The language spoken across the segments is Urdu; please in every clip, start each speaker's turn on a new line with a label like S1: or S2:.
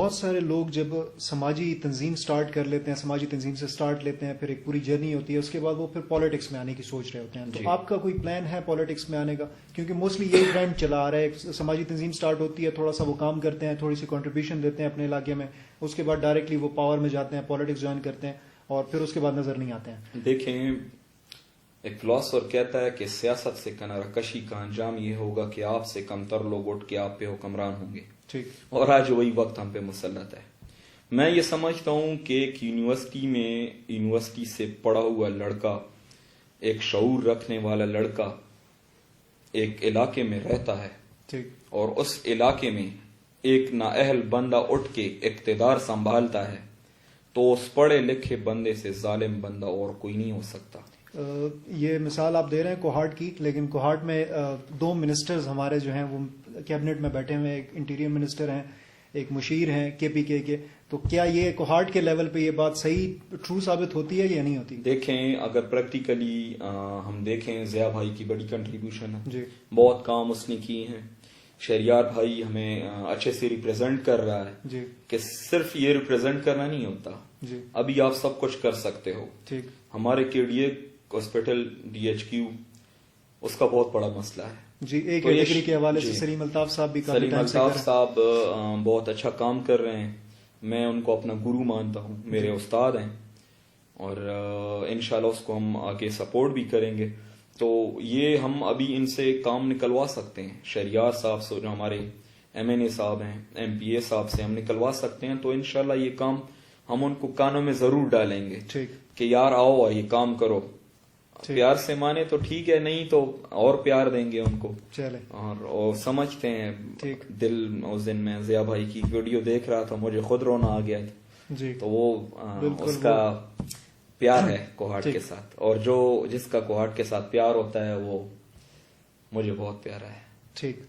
S1: بہت سارے لوگ جب سماجی تنظیم سٹارٹ کر لیتے ہیں، سماجی تنظیم سے سٹارٹ لیتے ہیں، پھر ایک پوری جرنی ہوتی ہے، اس کے بعد وہ پھر پالیٹکس میں آنے کی سوچ رہے ہوتے ہیں. تو آپ کا کوئی پلان ہے پالیٹکس میں آنے کا؟ کیونکہ موسٹلی یہی ٹرینڈ چلا آ رہا ہے، سماجی تنظیم سٹارٹ ہوتی ہے، تھوڑا سا وہ کام کرتے ہیں، تھوڑی سی کنٹریبیوشن دیتے ہیں اپنے علاقے میں، اس کے بعد ڈائریکٹلی وہ پاور میں جاتے ہیں، پالیٹکس جوائن کرتے ہیں، اور پھر اس کے بعد نظر نہیں آتے ہیں.
S2: دیکھیں، ایک فلاسفر کہتا ہے کہ سیاست سے کنارہ کشی کا انجام یہ ہوگا کہ آپ سے کم تر لوگ اٹھ کے آپ پہ حکمران ہوں گے.
S1: ٹھیک.
S2: اور آج وہی وقت ہم پہ مسلط ہے. میں یہ سمجھتا ہوں کہ ایک یونیورسٹی سے پڑھا ہوا لڑکا، ایک شعور رکھنے والا لڑکا ایک علاقے میں رہتا ہے،
S1: ٹھیک،
S2: اور اس علاقے میں ایک نااہل بندہ اٹھ کے اقتدار سنبھالتا ہے، تو اس پڑھے لکھے بندے سے ظالم بندہ اور کوئی نہیں ہو سکتا.
S1: یہ مثال آپ دے رہے ہیں کوہاٹ کی، لیکن کوہاٹ میں 2 منسٹرز ہمارے جو ہیں وہ کیبنٹ میں بیٹھے ہوئے ہیں، ایک انٹیریئر منسٹر ہیں، ایک مشیر ہیں KPK کے. تو کیا یہ کوہاٹ کے لیول پہ یہ بات صحیح ٹرو ثابت ہوتی ہے یا نہیں ہوتی؟
S2: دیکھیں، اگر پریکٹیکلی ہم دیکھیں، ضیاء بھائی کی بڑی کنٹریبیوشن ہے،
S1: جی،
S2: بہت کام اس نے کیے ہیں. شہریار بھائی ہمیں اچھے سے ریپرزینٹ کر رہا ہے.
S1: جی،
S2: کہ صرف یہ ریپرزینٹ کرنا نہیں ہوتا،
S1: جی،
S2: ابھی آپ سب کچھ کر سکتے ہو.
S1: ٹھیک.
S2: ہمارے KDA ہاسپٹل DHQ اس کا بہت بڑا مسئلہ ہے.
S1: جی، ایک
S2: تو یہ
S1: ڈگری کے حوالے سے
S2: جی،
S1: سلیم الطاف صاحب بھی کافی
S2: سلیم
S1: ٹائم سے کر
S2: الطاف صاحب بہت اچھا کام کر رہے ہیں. میں ان کو اپنا گرو مانتا ہوں، میرے استاد ہیں، اور انشاءاللہ اس کو ہم آگے سپورٹ بھی کریں گے. تو یہ ہم ابھی ان سے کام نکلوا سکتے ہیں. شہریار صاحب سے، جو ہمارے MNA صاحب ہیں، MPA صاحب سے ہم نکلوا سکتے ہیں. تو انشاءاللہ یہ کام ہم ان کو کانوں میں ضرور ڈالیں گے.
S1: ٹھیک.
S2: کہ یار آؤ یہ کام کرو.
S1: ٹھیک.
S2: پیار سے مانے تو ٹھیک ہے، نہیں تو اور پیار دیں گے ان کو.
S1: چلے.
S2: اور سمجھتے ہیں.
S1: ٹھیک.
S2: دل اس دن میں ضیاء بھائی کی ویڈیو دیکھ رہا تھا، مجھے خود رونا آ گیا تھا.
S1: جی.
S2: تو وہ اس کا پیار ہے کوہاٹ کے ساتھ، اور جس کا کوہاٹ کے ساتھ پیار ہوتا ہے وہ مجھے بہت پیارا ہے.
S1: ٹھیک.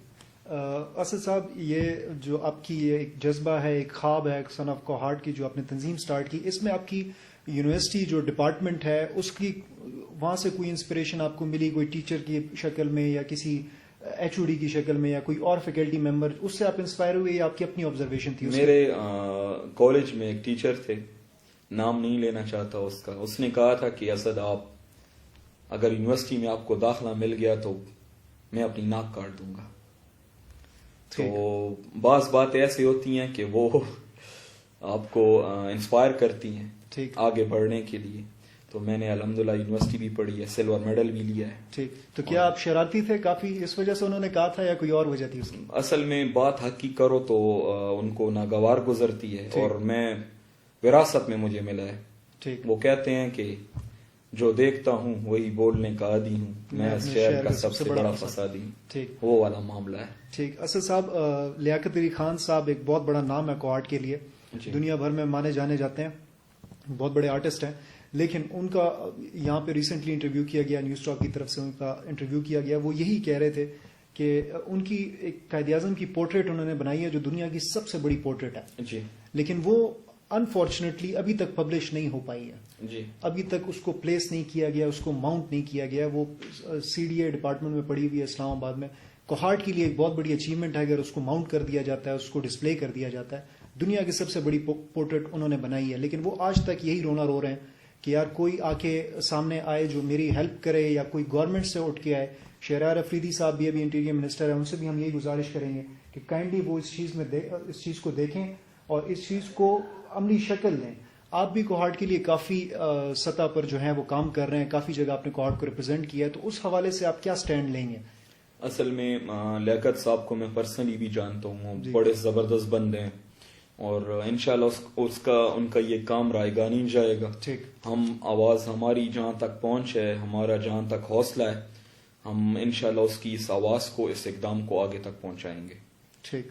S1: اسد صاحب، یہ جو آپ کی یہ ایک جذبہ ہے، ایک خواب ہے سن آف کوہاٹ کی جو آپ نے تنظیم سٹارٹ کی، اس میں آپ کی یونیورسٹی جو ڈپارٹمنٹ ہے اس کی وہاں سے کوئی انسپریشن آپ کو ملی، کوئی ٹیچر کی شکل میں یا کسی HOD کی شکل میں یا کوئی اور فیکلٹی ممبر، اس سے آپ انسپائر ہوئے یا آپ کی اپنی آبزرویشن تھی؟
S2: میرے کالج میں ایک ٹیچر تھے، نام نہیں لینا چاہتا اس کا. اس نے کہا تھا کہ اسد، آپ اگر یونیورسٹی میں آپ کو داخلہ مل گیا تو میں اپنی ناک کاٹ دوں گا. تو بعض باتیں ایسی ہوتی ہیں کہ وہ آپ کو انسپائر کرتی ہیں آگے بڑھنے کے لیے. تو میں نے الحمدللہ یونیورسٹی بھی پڑھی ہے، سلور میڈل بھی لیا ہے.
S1: ٹھیک. تو کیا آپ شرارتی تھے کافی، اس وجہ سے انہوں نے کہا تھا، یا کوئی اور وجہ تھی اس کی؟
S2: اصل میں بات حق کی کرو تو ان کو ناگوار گزرتی ہے، اور میں وراثت میں مجھے ملا ہے.
S1: ٹھیک.
S2: وہ کہتے ہیں کہ جو دیکھتا ہوں وہی بولنے کا عادی ہوں، میں اس شہر کا سب سے بڑا فسادی ہوں.
S1: ٹھیک.
S2: وہ والا معاملہ ہے.
S1: ٹھیک. اسد صاحب، لیاقت علی خان صاحب ایک بہت بڑا نام ہے کوہاٹ کے لیے، دنیا بھر میں مانے جانے جاتے ہیں، بہت بڑے آرٹسٹ ہیں. لیکن ان کا یہاں پہ ریسنٹلی انٹرویو کیا گیا، نیوز ٹاک کی طرف سے ان کا انٹرویو کیا گیا. وہ یہی کہہ رہے تھے کہ ان کی ایک قائد اعظم کی پورٹریٹ انہوں نے بنائی ہے جو دنیا کی سب سے بڑی پورٹریٹ ہے.
S2: جی.
S1: لیکن وہ انفارچونیٹلی ابھی تک پبلش نہیں ہو پائی ہے.
S2: جی.
S1: ابھی تک اس کو پلیس نہیں کیا گیا، اس کو ماؤنٹ نہیں کیا گیا. وہ CDA ڈپارٹمنٹ میں پڑی ہوئی ہے اسلام آباد میں. کوہاٹ کے لیے ایک بہت بڑی اچیومنٹ ہے اگر اس کو ماؤنٹ کر دیا جاتا ہے، اس کو ڈسپلے کر دیا جاتا ہے. دنیا کی سب سے بڑی پورٹریٹ انہوں نے بنائی ہے. لیکن وہ آج تک یہی رونا رو رہے ہیں کہ یار کوئی آ کے سامنے آئے جو میری ہیلپ کرے، یا کوئی گورنمنٹ سے اٹھ کے آئے. شہریار افریدی صاحب بھی ابھی انٹیریئر منسٹر ہیں، ان سے بھی ہم یہی گزارش کریں گے کہ کائنڈلی وہ اس چیز کو دیکھیں اور اس چیز کو عملی شکل دیں. آپ بھی کوہاٹ کے لیے کافی سطح پر جو ہے وہ کام کر رہے ہیں، کافی جگہ آپ نے کوہاٹ کو ریپرزینٹ کیا ہے، تو اس حوالے سے آپ کیا سٹینڈ لیں گے؟
S2: اصل میں لیاقت صاحب کو میں پرسنلی بھی جانتا ہوں، بڑے زبردست بندے ہیں، اور انشاءاللہ ان کا یہ کام رائے گا نہیں جائے گا.
S1: ٹھیک.
S2: ہم آواز، ہماری جہاں تک پہنچ ہے، ہمارا جہاں تک حوصلہ ہے، ہم انشاءاللہ اس کی اس آواز کو، اس اقدام کو آگے تک پہنچائیں گے.
S1: ٹھیک.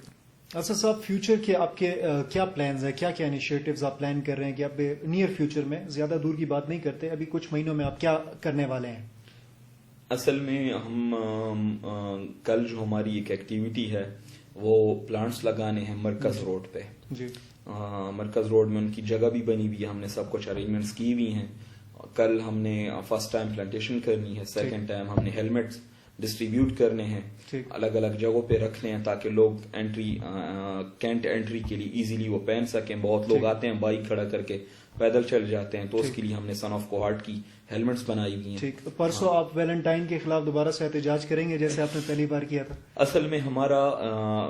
S1: اسد صاحب، فیوچر کے آپ کے کیا پلانز ہیں، کیا انیشیٹوز آپ پلان کر رہے ہیں کہ آپ نیئر فیوچر میں، زیادہ دور کی بات نہیں کرتے، ابھی کچھ مہینوں میں آپ کیا کرنے والے ہیں؟
S2: اصل میں ہم کل جو ہماری ایک ایکٹیویٹی ہے وہ پلانٹس لگانے ہیں مرکز روڈ پہ.
S1: جی.
S2: مرکز روڈ میں ان کی جگہ بھی بنی ہوئی ہے، ہم نے سب کچھ ارینجمنٹس کی ہوئی ہیں. کل ہم نے فرسٹ ٹائم پلانٹیشن کرنی ہے، سیکنڈ ٹائم ہم نے ہیلمٹس ڈسٹریبیوٹ کرنے ہیں,
S1: ٹھیک.
S2: الگ الگ جگہوں پہ رکھنے ہیں تاکہ لوگ انٹری کینٹ انٹری کے لیے ایزیلی وہ پہن سکیں. بہت لوگ آتے ہیں بائک کھڑا کر کے پیدل چل جاتے ہیں, تو اس کے لیے ہم نے سن آف کوہارٹ کی ہیلمٹس بنائی ہوئی ہیں.
S1: ٹھیک. پرسوں آپ ویلنٹائن کے خلاف دوبارہ سے احتجاج کریں گے جیسے آپ نے پہلی بار کیا تھا؟
S2: اصل میں ہمارا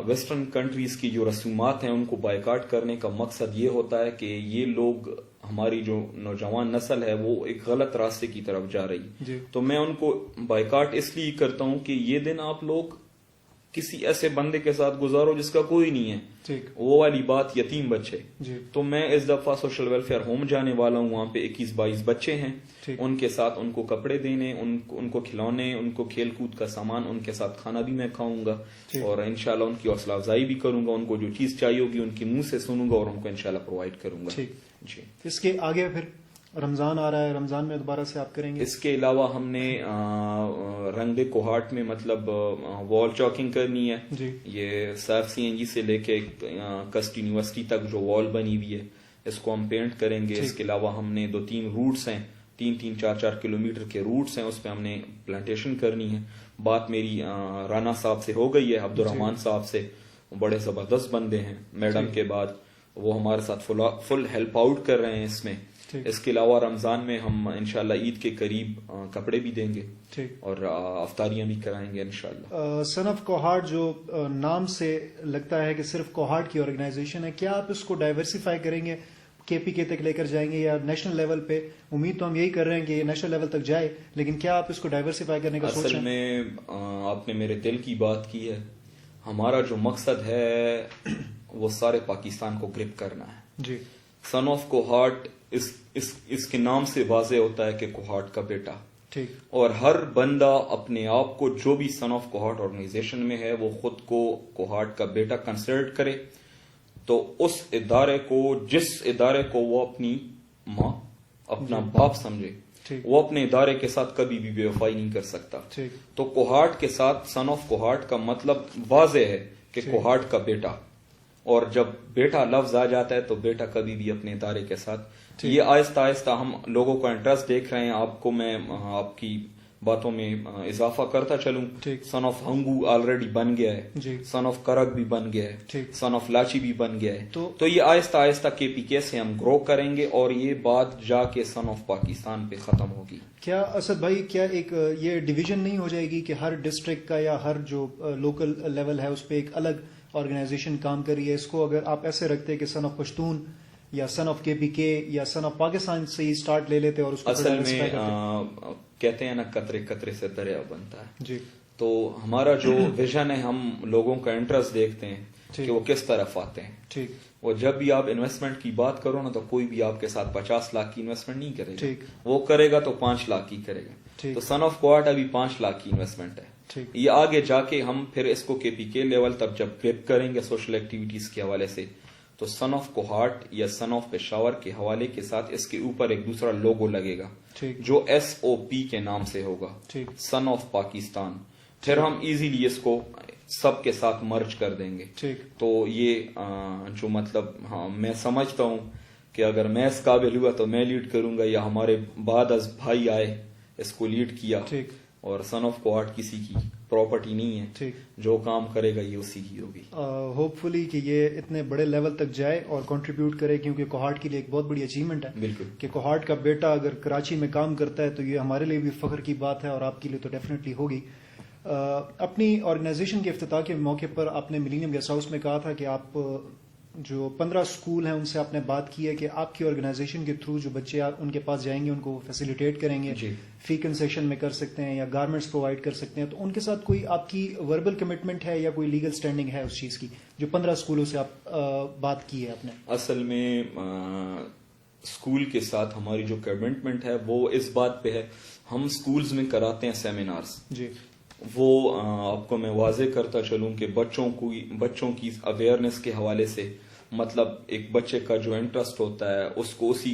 S2: ویسٹرن کنٹریز کی جو رسومات ہیں ان کو بائیکاٹ کرنے کا مقصد یہ ہوتا ہے کہ یہ لوگ, ہماری جو نوجوان نسل ہے وہ ایک غلط راستے کی طرف جا رہی. تو میں ان کو بائیکاٹ اس لیے کرتا ہوں کہ یہ دن آپ لوگ کسی ایسے بندے کے ساتھ گزارو جس کا کوئی نہیں ہے, وہ والی بات, یتیم بچے. تو میں اس دفعہ سوشل ویلفیئر ہوم جانے والا ہوں, وہاں پہ 21-22 بچے ہیں, ان کے ساتھ ان کو کپڑے دینے, ان کو کھلونے, ان کو کھیل کود کا سامان, ان کے ساتھ کھانا بھی میں کھاؤں گا اور انشاءاللہ ان کی حوصلہ افزائی بھی کروں گا. ان کو جو چیز چاہیے ہوگی ان کے منہ سے سنوں گا اور ان کو انشاءاللہ پرووائڈ کروں گا.
S1: جی. اس کے آگے پھر رمضان آ رہا ہے, رمضان میں دوبارہ سے آپ کریں گے؟
S2: اس کے علاوہ ہم نے رنگ کوہارٹ میں مطلب وال چاکنگ کرنی ہے. یہ سیف سی این جی سے لے کے کسٹ یونیورسٹی تک جو وال بنی ہوئی ہے اس کو ہم پینٹ کریں گے. اس کے علاوہ ہم نے 2-3 روٹس ہیں, 3-4 کلومیٹر کے روٹس ہیں, اس پہ ہم نے پلانٹیشن کرنی ہے. بات میری رانا صاحب سے ہو گئی ہے, عبد الرحمان صاحب سے, بڑے زبردست بندے ہیں میڈم کے بعد, وہ ہمارے ساتھ فل ہیلپ آؤٹ کر رہے ہیں اس میں. اس کے علاوہ رمضان میں ہم انشاءاللہ عید کے قریب کپڑے بھی دیں گے اور افطاریاں بھی کرائیں گے انشاءاللہ.
S1: سن آف کوہارٹ جو نام سے لگتا ہے کہ صرف کوہارٹ کی آرگنائزیشن ہے, کیا آپ اس کو ڈائیورسیفائی کریں گے, KPK تک لے کر جائیں گے یا نیشنل لیول پہ؟ امید تو ہم یہی کر رہے ہیں کہ یہ نیشنل لیول تک جائے, لیکن کیا آپ اس کو ڈائیورسیفائی کرنے کا سوچ رہے ہیں؟
S2: اصل میں آپ نے میرے دل کی بات کی ہے. ہمارا جو مقصد ہے وہ سارے پاکستان کو گرپ کرنا ہے. سن آف کوہارٹ اس کے نام سے واضح ہوتا ہے کہ کوہارٹ کا بیٹا. اور ہر بندہ اپنے آپ کو جو بھی سن آف کوہارٹ آرگنائزیشن میں ہے وہ خود کو کوہارٹ کا بیٹا کنسیڈر کرے, تو اس ادارے کو, جس ادارے کو وہ اپنی ماں, اپنا باپ سمجھے, وہ اپنے ادارے کے ساتھ کبھی بھی بے وفائی نہیں کر سکتا. تو کوہارٹ کے ساتھ سن آف کوہارٹ کا مطلب واضح ہے کہ کوہارٹ کا بیٹا, اور جب بیٹا لفظ آ جاتا ہے تو بیٹا کبھی بھی اپنے ادارے کے ساتھ. یہ آہستہ آہستہ ہم لوگوں کا انٹرسٹ دیکھ رہے ہیں. آپ کو میں آپ کی باتوں میں اضافہ کرتا چلوں. سن آف ہنگو آلریڈی بن گیا ہے, سن آف کرک بھی بن گیا ہے, سن آف لاچی بھی بن گیا ہے. تو یہ آہستہ آہستہ KPK سے ہم گرو کریں گے اور یہ بات جا کے سن آف پاکستان پہ ختم ہوگی.
S1: کیا اسد بھائی, کیا ایک یہ ڈویژن نہیں ہو جائے گی کہ ہر ڈسٹرکٹ کا یا ہر جو لوکل لیول ہے اس پہ ایک الگ آرگنائزیشن کام کر رہی ہے؟ اس کو اگر آپ ایسے رکھتے کہ سن آف پشتون یا سن آف KPK یا سن آف پاکستان سے ہی سٹارٹ لے لیتے اور اس کو
S2: اصل میں کہتے ہیں نا قطرے قطرے سے دریا بنتا ہے. تو ہمارا جو ویژن ہے, ہم لوگوں کا انٹرسٹ دیکھتے ہیں کہ وہ کس طرف آتے ہیں. وہ جب بھی آپ انویسٹمنٹ کی بات کرو نا تو کوئی بھی آپ کے ساتھ 50 لاکھ کی انویسٹمنٹ نہیں کرے گا, وہ کرے گا تو 5 لاکھ کی کرے گا. تو سن آف کوہارٹ ابھی 5 لاکھ کی انویسٹمنٹ ہے. یہ آگے جا کے ہم پھر اس کو KPK لیول تب جب گریپ کریں گے سوشل ایکٹیویٹیز کے حوالے سے, تو سن آف کوہارٹ یا سن آف پشاور کے حوالے کے ساتھ اس کے اوپر ایک دوسرا لوگو لگے گا جو SOP کے نام سے ہوگا, سن آف پاکستان. پھر ہم ایزیلی اس کو سب کے ساتھ مرج کر دیں گے. تو یہ جو مطلب میں سمجھتا ہوں کہ اگر میں اس قابل ہوا تو میں لیڈ کروں گا, یا ہمارے بعد از بھائی آئے اس کو لیڈ کیا. اور سن آف کوہارٹ کسی کی پراپرٹی نہیں ہے, جو کام کرے گا یہ اسی کی ہوگی.
S1: ہوپ فلی کہ یہ اتنے بڑے لیول تک جائے اور کنٹریبیوٹ کرے, کیونکہ کوہارٹ کے لیے ایک بہت بڑی اچیومنٹ ہے.
S2: بالکل,
S1: کہ کوہارٹ کا بیٹا اگر کراچی میں کام کرتا ہے تو یہ ہمارے لیے بھی فخر کی بات ہے اور آپ کے لیے تو ڈیفینیٹلی ہوگی. اپنی آرگنائزیشن کے افتتاح کے موقع پر آپ نے ملینیم گیسٹ ہاؤس میں کہا تھا کہ آپ جو 15 اسکول ہیں ان سے آپ نے بات کی ہے کہ آپ کی آرگنائزیشن کے تھرو جو بچے ان کے پاس جائیں گے ان کو فیسیلیٹیٹ کریں گے, فی کنسیشن میں کر سکتے ہیں یا گارمنٹس پرووائڈ کر سکتے ہیں. تو ان کے ساتھ کوئی آپ کی وربل کمٹمنٹ ہے یا کوئی لیگل سٹینڈنگ ہے اس چیز کی جو 15 اسکولوں سے آپ بات کی ہے آپ نے؟
S2: اصل میں اسکول کے ساتھ ہماری جو کمٹمنٹ ہے وہ اس بات پہ ہے, ہم اسکولز میں کراتے ہیں سیمینارز. وہ آپ کو میں واضح کرتا چلوں کہ بچوں کی اویئرنیس کے حوالے سے, مطلب ایک بچے کا جو انٹرسٹ ہوتا ہے اس کو اسی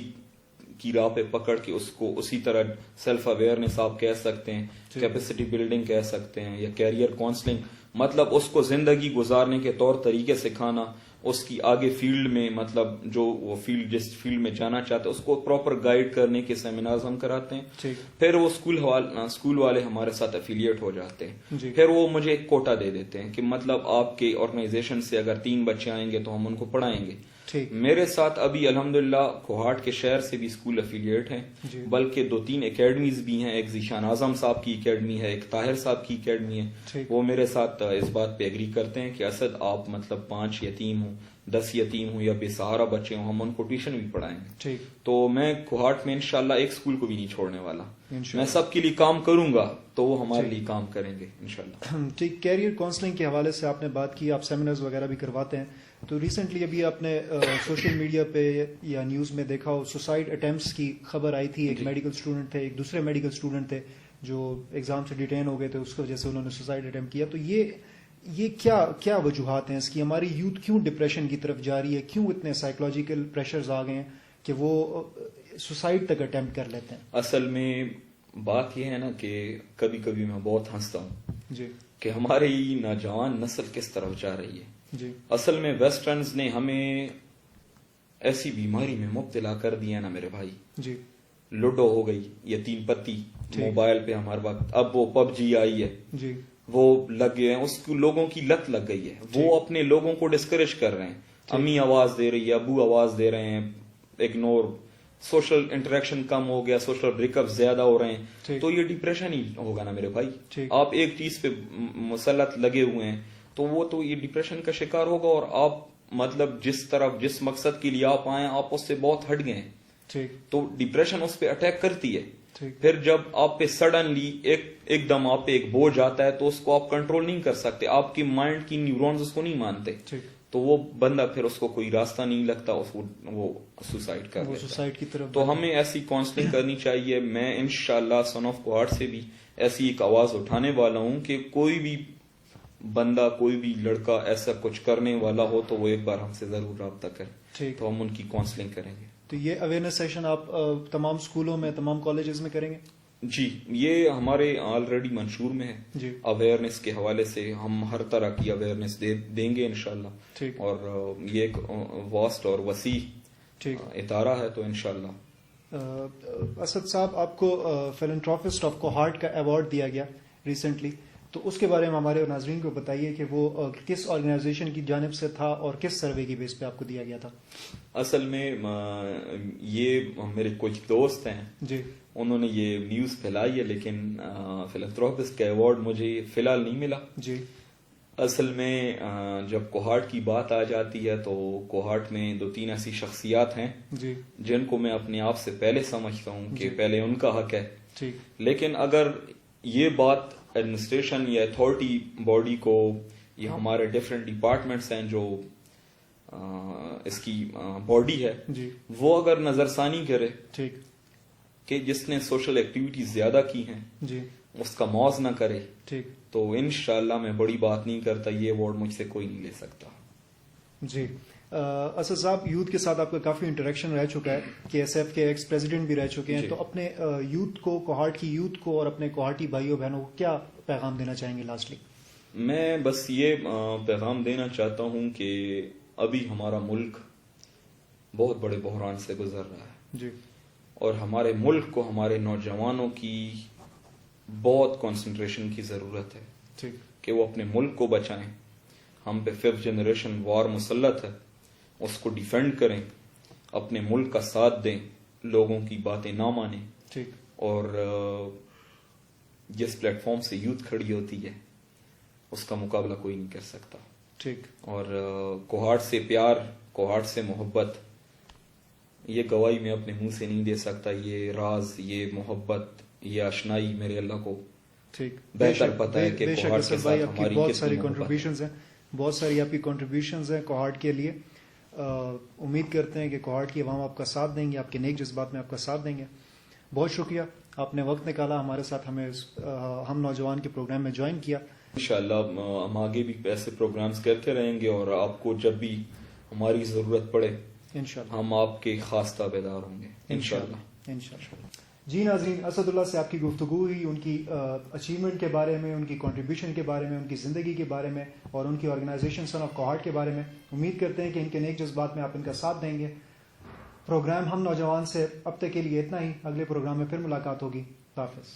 S2: کی راہ پہ پکڑ کے اس کو اسی طرح سیلف اویئرنیس آپ کہہ سکتے ہیں, کیپیسٹی بلڈنگ کہہ سکتے ہیں, یا کیریئر کاؤنسلنگ, مطلب اس کو زندگی گزارنے کے طور طریقے سکھانا, اس کی آگے فیلڈ میں مطلب جو وہ فیلڈ جس فیلڈ میں جانا چاہتے ہیں اس کو پراپر گائیڈ کرنے کے سیمینارز ہم کراتے ہیں. پھر وہ اسکول والے ہمارے ساتھ افیلیٹ ہو جاتے ہیں. پھر وہ مجھے ایک کوٹا دے دیتے ہیں کہ مطلب آپ کے آرگنائزیشن سے اگر 3 بچے آئیں گے تو ہم ان کو پڑھائیں گے. میرے ساتھ ابھی الحمدللہ کوہاٹ کے شہر سے بھی اسکول افیلیٹ ہیں, بلکہ 2-3 اکیڈمیز بھی ہیں. ایک ذیشان اعظم صاحب کی اکیڈمی ہے, ایک طاہر صاحب کی اکیڈمی ہے. وہ میرے ساتھ اس بات پہ ایگری کرتے ہیں کہ اسد آپ مطلب 5 یتیم ہوں, 10 یتیم ہوں یا بے سہارا بچے ہوں, ہم ان کو ٹیوشن بھی پڑھائیں گے. تو میں کوہاٹ میں انشاءاللہ ایک اسکول کو بھی نہیں چھوڑنے والا. میں سب کے لیے کام کروں گا تو وہ ہمارے لیے کام کریں گے انشاءاللہ.
S1: ٹھیک. کیریئر کاؤنسلنگ کے حوالے سے آپ نے بات کی, آپ سیمینرز وغیرہ بھی کرواتے ہیں. تو ریسنٹلی ابھی آپ نے سوشل میڈیا پہ یا نیوز میں دیکھا ہو سوسائڈ اٹیمپٹس کی خبر آئی تھی. ایک میڈیکل اسٹوڈنٹ تھے, ایک دوسرے میڈیکل اسٹوڈنٹ تھے جو ایگزام سے ڈیٹین ہو گئے تھے, اس کی وجہ سے انہوں نے سوسائڈ اٹیمپٹ کیا. تو یہ کیا وجوہات ہیں اس کی؟ ہماری یوتھ کیوں ڈپریشن کی طرف جا رہی ہے؟ کیوں اتنے سائیکولوجیکل پریشرز آ گئے ہیں کہ وہ سوسائڈ تک اٹیمپٹ کر لیتے ہیں؟
S2: اصل میں بات یہ ہے نا کہ کبھی کبھی میں بہت ہنستا ہوں
S1: جی
S2: کہ ہماری نوجوان نسل کس طرف جا رہی ہے.
S1: جی
S2: اصل میں ویسٹرنز نے ہمیں ایسی بیماری میں مبتلا کر دیا نا میرے بھائی.
S1: جی
S2: لوڈو ہو گئی, یہ 3 پتی موبائل پہ ہمارے وقت, اب وہ PUBG آئی ہے,
S1: جی
S2: وہ لگ گئے ہیں, اس کو لوگوں کی لت لگ گئی ہے. وہ اپنے لوگوں کو ڈسکریج کر رہے ہیں. امی آواز دے رہی ہے, ابو آواز دے رہے ہیں, اگنور, سوشل انٹریکشن کم ہو گیا, سوشل بریک اپ زیادہ ہو رہے ہیں. تو یہ ڈپریشن ہی ہوگا نا میرے بھائی. آپ ایک چیز پہ مسلط لگے ہوئے ہیں تو وہ تو یہ ڈپریشن کا شکار ہوگا. اور آپ مطلب جس مقصد کے لیے آپ آئے آپ اس سے بہت ہٹ گئے ہیں, تو ڈپریشن اس پہ اٹیک کرتی ہے. پھر جب آپ پہ سڈنلی ایک دم آپ پہ ایک بوجھ آتا ہے تو اس کو آپ کنٹرول نہیں کر سکتے, آپ کی مائنڈ کی نیورونز اس کو نہیں مانتے, تو وہ بندہ پھر اس کو کوئی راستہ نہیں لگتا, وہ سوسائڈ کر لیتا.
S1: سوسائڈ کی طرف.
S2: تو ہمیں ایسی کاؤنسلنگ کرنی چاہیے. میں انشاءاللہ سن آف کوہاٹ سے بھی ایسی ایک آواز اٹھانے والا ہوں کہ کوئی بھی بندہ, کوئی بھی لڑکا ایسا کچھ کرنے والا ہو تو وہ ایک بار ہم سے ضرور رابطہ کرے, تو ہم ان کی کاؤنسلنگ کریں گے. تو
S1: یہ اویئرنیس سیشن آپ تمام اسکولوں میں, تمام کالجز میں کریں گے؟
S2: جی, یہ ہمارے آلریڈی منشور میں ہے.
S1: جی,
S2: اویئرنیس کے حوالے سے ہم ہر طرح کی اویئرنیس دیں گے انشاءاللہ.
S1: ٹھیک.
S2: اور یہ ایک واسٹ اور وسیع ادارہ ہے, تو انشاءاللہ.
S1: اسد صاحب, آپ کو فلنٹروپسٹ آف کوہاٹ کا ایوارڈ دیا گیا ریسنٹلی, تو اس کے بارے میں ہمارے ناظرین کو بتائیے کہ وہ کس آرگنائزیشن کی جانب سے تھا اور کس سروے کی بیس پہ آپ کو دیا گیا تھا؟
S2: اصل میں یہ میرے کچھ دوست ہیں,
S1: جی,
S2: انہوں نے یہ نیوز پھیلائی ہے, لیکن فلنتھروپسٹ کا ایوارڈ مجھے فی الحال نہیں ملا.
S1: جی,
S2: اصل میں جب کوہاٹ کی بات آ جاتی ہے تو کوہاٹ میں 2-3 ایسی شخصیات ہیں
S1: جی,
S2: جن کو میں اپنے آپ سے پہلے سمجھتا ہوں کہ پہلے ان کا حق ہے.
S1: ٹھیک.
S2: لیکن اگر یہ بات ایڈمنسٹریشن یا اتھارٹی باڈی کو, یا ہمارے ڈفرینٹ ڈپارٹمنٹس ہیں جو اس کی باڈی ہے,
S1: جی,
S2: وہ اگر نظر ثانی کرے
S1: ٹھیک,
S2: کہ جس نے سوشل ایکٹیویٹیز زیادہ کی ہیں,
S1: جی,
S2: اس کا موازنہ کرے,
S1: ٹھیک,
S2: تو انشاءاللہ میں بڑی بات نہیں کرتا, یہ ایوارڈ مجھ سے کوئی نہیں لے سکتا.
S1: جی. اسد صاحب, یوتھ کے ساتھ آپ کا کافی انٹریکشن رہ چکا ہے, KSF کے ایکس پریزیڈنٹ بھی رہ چکے ہیں, تو اپنے یوتھ کو, کوہاٹ کی یوتھ کو اور اپنے کوہاٹی بھائیوں بہنوں کو کیا پیغام دینا چاہیں گے لاسٹلی؟
S2: میں بس یہ پیغام دینا چاہتا ہوں کہ ابھی ہمارا ملک بہت بڑے بحران سے گزر رہا ہے,
S1: جی,
S2: اور ہمارے ملک کو, ہمارے نوجوانوں کی بہت کنسنٹریشن کی ضرورت ہے,
S1: ٹھیک,
S2: کہ وہ اپنے ملک کو بچائیں. ہم پہ 5th جنریشن وار مسلط ہے, اس کو ڈیفینڈ کریں, اپنے ملک کا ساتھ دیں, لوگوں کی باتیں نہ مانیں.
S1: ٹھیک.
S2: اور جس پلیٹ فارم سے یوتھ کھڑی ہوتی ہے اس کا مقابلہ کوئی نہیں کر سکتا.
S1: ٹھیک.
S2: اور کوہاٹ سے پیار, کوہاٹ سے محبت, یہ گواہی میں اپنے منہ سے نہیں دے سکتا. یہ راز, یہ محبت, یہ آشنائی میرے اللہ کو
S1: ٹھیک
S2: بہتر پتہ ہے کہ کوہاٹ کے ساتھ ہماری
S1: بہت ساری کنٹریبیوشنز ہیں, بہت ساری آپ کی کنٹریبیوشنز ہیں کوہاٹ کے لیے. امید کرتے ہیں کہ کوہاٹ کی عوام آپ کا ساتھ دیں گے, آپ کے نیک جذبات میں آپ کا ساتھ دیں گے. بہت شکریہ, آپ نے وقت نکالا ہمارے ساتھ, ہم نوجوان کے پروگرام میں جوائن کیا.
S2: انشاءاللہ ہم آگے بھی ایسے پروگرامز کرتے رہیں گے, اور آپ کو جب بھی ہماری ضرورت پڑے
S1: انشاءاللہ
S2: ہم آپ کے خاص تابعدار ہوں گے انشاءاللہ.
S1: انشاءاللہ. جی ناظرین، اسد اللہ سے آپ کی گفتگو ہوئی، ان کی اچیومنٹ کے بارے میں، ان کی کنٹریبیوشن کے بارے میں، ان کی زندگی کے بارے میں اور ان کی آرگنائزیشن سن آف کوہارٹ کے بارے میں. امید کرتے ہیں کہ ان کے نیک جذبات میں آپ ان کا ساتھ دیں گے. پروگرام ہم نوجوان سے اب تک کے لیے اتنا ہی. اگلے پروگرام میں پھر ملاقات ہوگی. خدا حافظ.